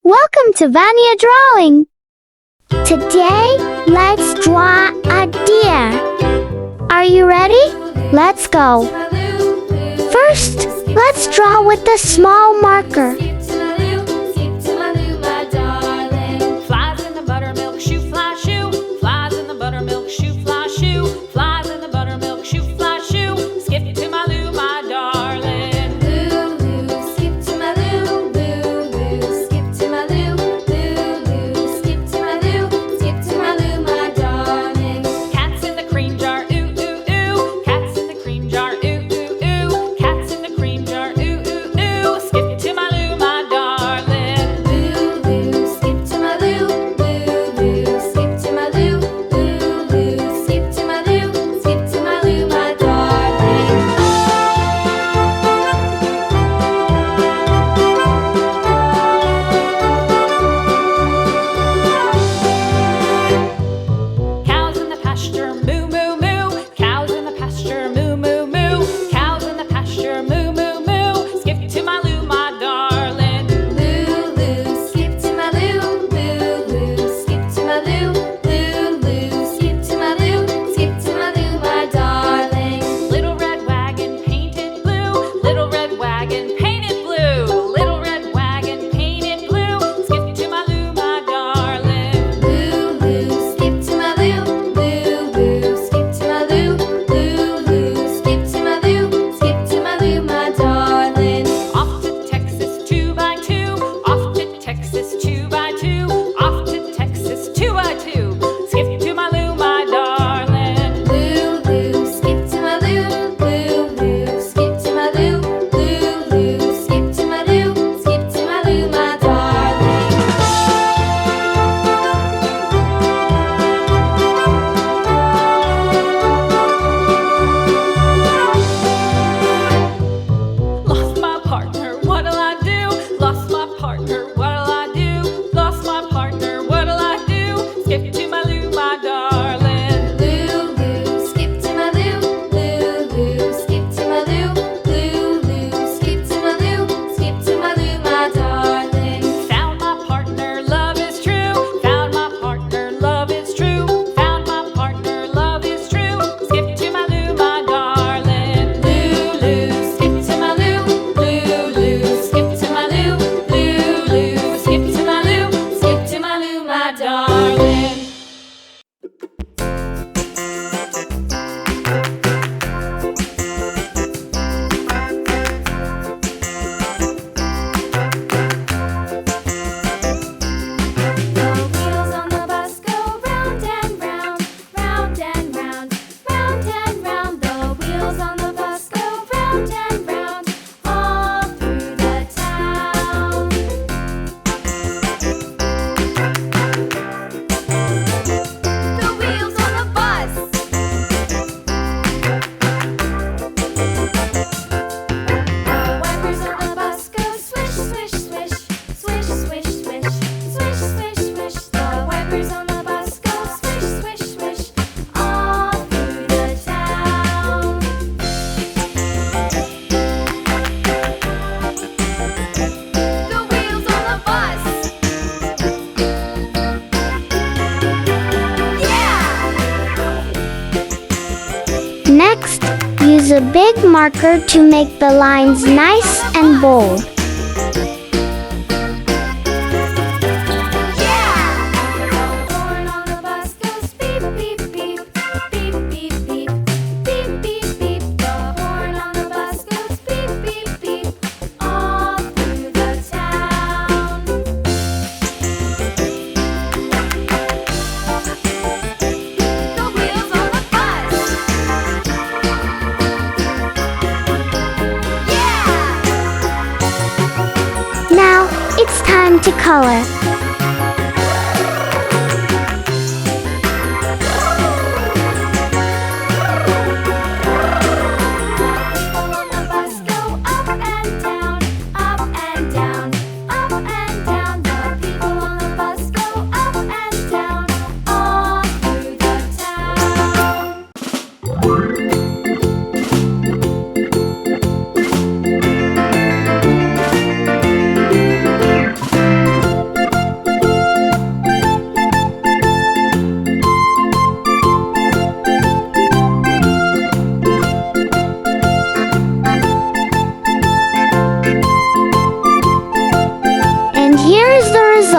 Welcome to Vania Drawing. Today, let's draw a deer. Are you ready? Let's go. First, let's draw with a small marker. Flies in the buttermilk shoe, fly shoe. Flies in the buttermilk shoe, fly shoe. Flies in the buttermilk shoe, fly shoe. Skip to my Lou, my darling. Lou, Lou, skip to my Lou. Lou, Lou, skip to my Lou. Lou, Lou, skip to my Lou. Skip to my Lou, my darling. Cats in the cream jar, ooh, ooh, ooh. Cats in the cream jar, ooh, ooh, ooh. Cats in the cream jar, ooh, ooh, ooh. Skip to my Lou, my darling. Lou, Lou, skip to my Lou. Lou, Lou, skip to my Lou. Lou, Lou, skip to my Lou. Skip to my Lou, my darling. Cows in the pasture, moo, moo, moo. Cows in the pasture, moo, moo, moo. Cows in the pasture, moo, moo, moo. Skip to my Lou, my darling. Lou, Lou, skip to my Lou. Lou, Lou, skip to my Lou. Lou, Lou, skip to my Lou. Skip to my Lou, my darling. Little red wagon painted blue. Little red wagon painted blue. Little red wagon painted blue. Skip to my Lou, my darling. Lou, Lou, skip to my Lou. Lou, Lou, skip to my Lou. Lou, Lou, skip to my Lou. Skip to my Lou, my darling. Off to Texas 2x2. Off to Texas 2x2. Off to Texas 2x2. Skip to my Lou, my darling. Lou, Lou, skip to my Lou. Lou, Lou, skip to my Lou. Lou, Lou, skip to my Lou. Skip to my Lou, my darling. Lost my partner, what'll I do? Lost my partner, what'll I do? Lost my partner, what'll I do? Skip to my Lou, my darling. Lou, Lou, skip to my Lou. Lou, Lou, skip to my Lou. Lou, Lou, skip to my Lou. Skip to my Lou, my darling. Found my partner, love is true. Found my partner, love is true. Found my partner, love is true. Skip to my Lou, my darling. Lou, Lou, skip to my Lou. Lou, Lou, skip to my Lou. Lou, Lou, skip to my Lou. Skip to my Lou, my darling. The wheels on the bus go round and round, round and round, round and round. The wheels on the bus go round and round, all through the town. The wheels on the bus. The wipers on the bus go swish, swish, swish, swish, swish, swish, swish, swish, swish. The wipers on the bus go swish, swish, swish, all through the town. The wheels on the bus. Yeah! Next, use a big marker to make the lines nice and bold. The horn on the bus goes beep, beep, beep, beep, beep, beep, beep, beep, beep. The horn on the bus goes beep, beep, beep, all through the town. The wheels on the bus. Yeah! Now, it's time to color. People on the bus go up and down, up and down, up and down. The people on the bus go up and down, all through the town.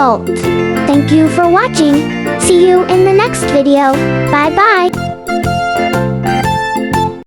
adult. Thank you for watching. See you in the next video. Bye bye.